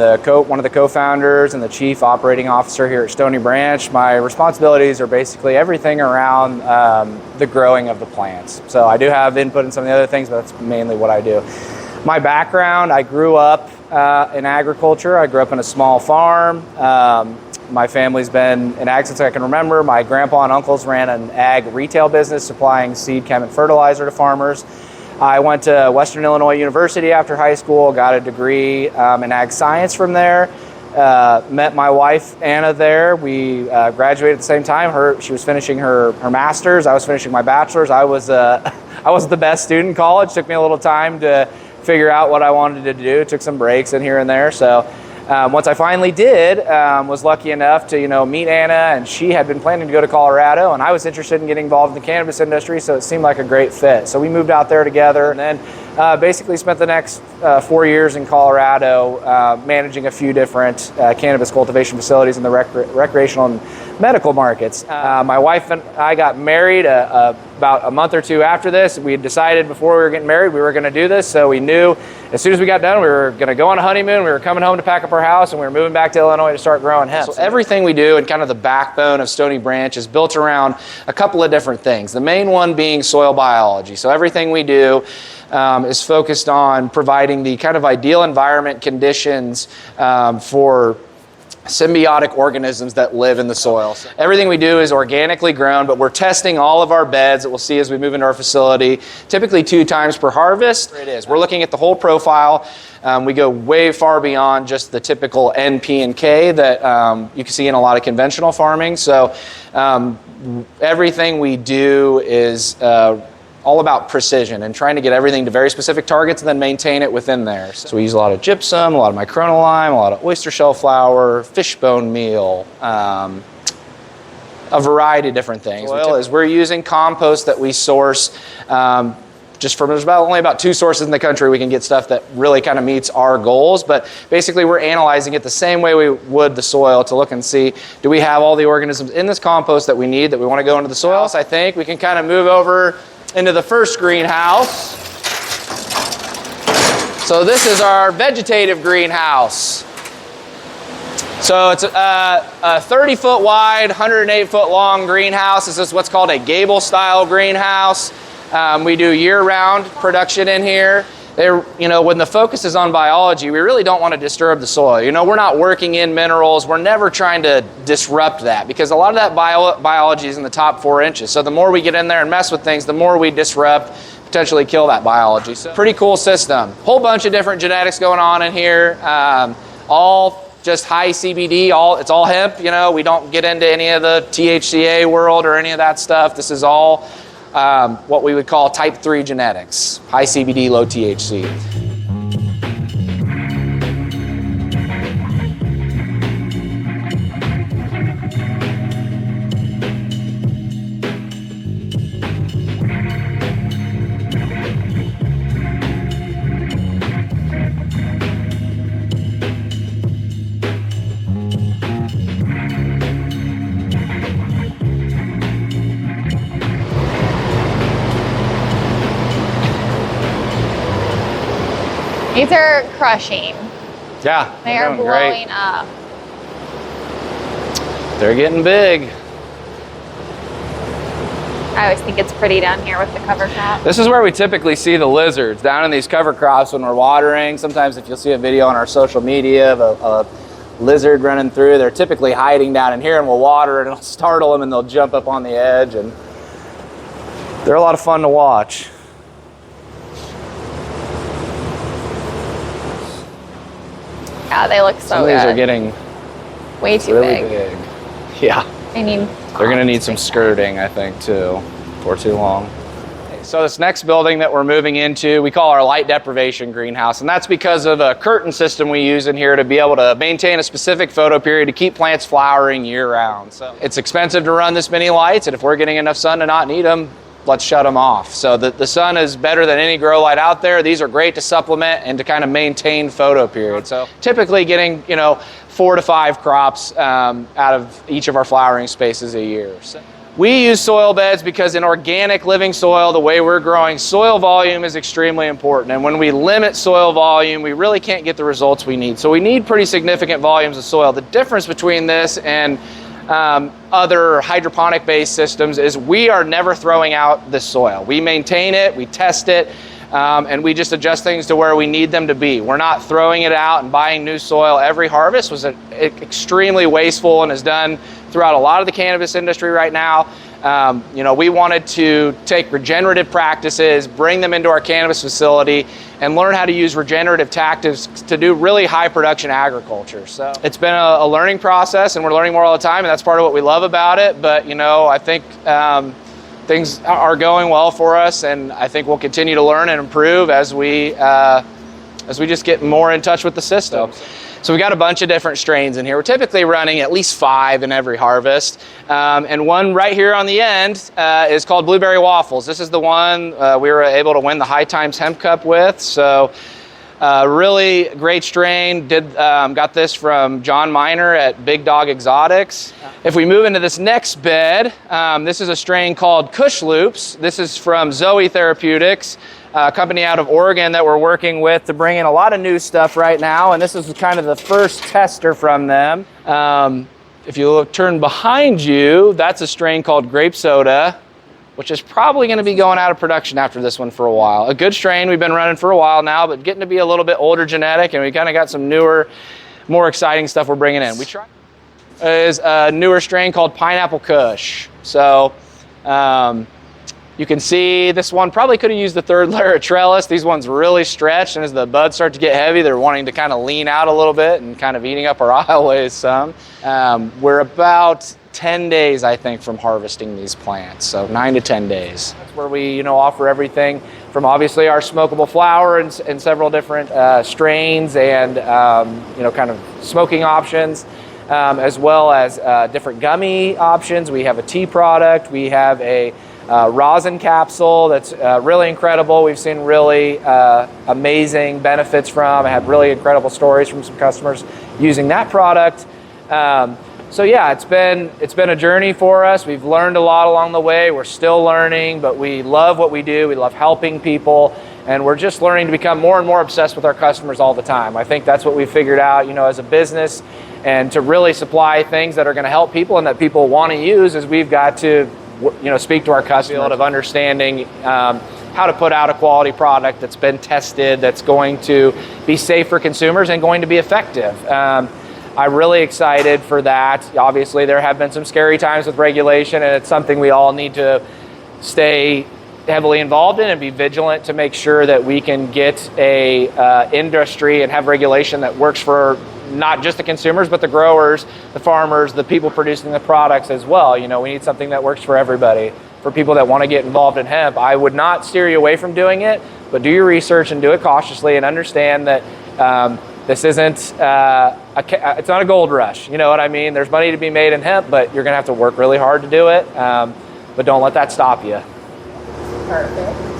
one of the co-founders and the chief operating officer here at Stoney Branch. My responsibilities are basically everything around the growing of the plants. So I do have input in some of the other things, but that's mainly what I do. My background, I grew up in agriculture. I grew up in a small farm. My family's been in ag since I can remember. My grandpa and uncles ran an ag retail business supplying seed, chem, and fertilizer to farmers. I went to Western Illinois University after high school, got a degree in ag science from there. Met my wife, Anna, there. We graduated at the same time. She was finishing her master's. I was finishing my bachelor's. I was the best student in college. Took me a little time to figure out what I wanted to do. Took some breaks in here and there. So once I finally did, was lucky enough to meet Anna, and she had been planning to go to Colorado, and I was interested in getting involved in the cannabis industry, so it seemed like a great fit. So we moved out there together, and then basically spent the next 4 years in Colorado managing a few different cannabis cultivation facilities in the recreational and medical markets. My wife and I got married about a month or two after this. We had decided before we were getting married we were going to do this, so we knew as soon as we got done we were going to go on a honeymoon, we were coming home to pack up our house, and we were moving back to Illinois to start growing hemp. So everything we do and kind of the backbone of Stoney Branch is built around a couple of different things. The main one being soil biology. So everything we do is focused on providing the kind of ideal environment conditions for symbiotic organisms that live in the soil. Everything we do is organically grown, but we're testing all of our beds that we'll see as we move into our facility, typically 2 times per harvest. We're looking at the whole profile. We go way far beyond just the typical N, P, and K that you can see in a lot of conventional farming. So everything we do is all about precision and trying to get everything to very specific targets and then maintain it within there. So we use a lot of gypsum, a lot of micronal lime, a lot of oyster shell flour, fishbone meal, a variety of different things. We're using compost that we source just from only about 2 sources in the country we can get stuff that really kind of meets our goals, but basically we're analyzing it the same way we would the soil to look and see, do we have all the organisms in this compost that we need that we want to go into the soil? So I think we can kind of move over into the first greenhouse. So this is our vegetative greenhouse. So it's a 30-foot wide, 108-foot long greenhouse. This is what's called a gable style greenhouse. We do year-round production in here. When the focus is on biology, we really don't want to disturb the soil. We're not working in minerals. We're never trying to disrupt that because a lot of that biology is in the top 4 inches. So the more we get in there and mess with things, the more we disrupt, potentially kill that biology. So pretty cool system. Whole bunch of different genetics going on in here. All just high CBD. It's all hemp. We don't get into any of the THCA world or any of that stuff. This is all what we would call type 3 genetics, high CBD, low THC. These are crushing. Yeah, they are blowing up. They're getting big. I always think it's pretty down here with the cover crop. This is where we typically see the lizards, down in these cover crops when we're watering. Sometimes if you'll see a video on our social media of a lizard running through, they're typically hiding down in here, and we'll water it and it'll startle them and they'll jump up on the edge, and they're a lot of fun to watch. Yeah, they look so good. Some of these are getting way too really big. Yeah. They're going to need some skirting, I think, too, for too long. So this next building that we're moving into, we call our light deprivation greenhouse, and that's because of a curtain system we use in here to be able to maintain a specific photo period to keep plants flowering year-round. So it's expensive to run this many lights, and if we're getting enough sun to not need them, let's shut them off. So the sun is better than any grow light out there. These are great to supplement and to kind of maintain photo period. So typically getting 4 to 5 crops out of each of our flowering spaces a year. So We use soil beds because in organic living soil, the way we're growing, soil volume is extremely important. And when we limit soil volume, we really can't get the results we need. So we need pretty significant volumes of soil. The difference between this and other hydroponic-based systems is we are never throwing out the soil. We maintain it, we test it, and we just adjust things to where we need them to be. We're not throwing it out and buying new soil. Every harvest was extremely wasteful and is done throughout a lot of the cannabis industry right now. We wanted to take regenerative practices, bring them into our cannabis facility, and learn how to use regenerative tactics to do really high production agriculture. So it's been a learning process, and we're learning more all the time, and that's part of what we love about it. But I think things are going well for us, and I think we'll continue to learn and improve as we just get more in touch with the system. So we got a bunch of different strains in here. We're typically running at least 5 in every harvest. And one right here on the end is called Blueberry Waffles. This is the one we were able to win the High Times Hemp Cup with. So really great strain. Got this from John Miner at Big Dog Exotics. If we move into this next bed, this is a strain called Kush Loops. This is from Zoe Therapeutics, a company out of Oregon that we're working with to bring in a lot of new stuff right now, and this is kind of the first tester from them. If you turn behind you, that's a strain called Grape Soda, which is probably going to be going out of production after this one for a while. A good strain we've been running for a while now, but getting to be a little bit older genetic, and we kind of got some newer, more exciting stuff we're bringing in. Is a newer strain called Pineapple Kush. So you can see this one probably could have used the 3rd layer of trellis. These ones really stretched, and as the buds start to get heavy, they're wanting to kind of lean out a little bit and kind of eating up our aisleways some. We're about 10 days, I think, from harvesting these plants, so 9 to 10 days. That's where we, offer everything from obviously our smokable flower and several different strains and, kind of smoking options, as well as different gummy options. We have a tea product. We have a rosin capsule that's really incredible. We've seen really amazing benefits from. I have really incredible stories from some customers using that product. So yeah, it's been a journey for us. We've learned a lot along the way. We're still learning, but we love what we do. We love helping people, and we're just learning to become more and more obsessed with our customers all the time. I think that's what we figured out, as a business, and to really supply things that are going to help people and that people want to use, is we've got to speak to our customers of understanding how to put out a quality product that's been tested, that's going to be safe for consumers and going to be effective. I'm really excited for that. Obviously, there have been some scary times with regulation, and it's something we all need to stay heavily involved in and be vigilant to make sure that we can get a industry and have regulation that works for not just the consumers, but the growers, the farmers, the people producing the products as well. We need something that works for everybody. For people that want to get involved in hemp, I would not steer you away from doing it, but do your research and do it cautiously, and understand that this isn't, it's not a gold rush. You know what I mean? There's money to be made in hemp, but you're going to have to work really hard to do it. But don't let that stop you. Perfect.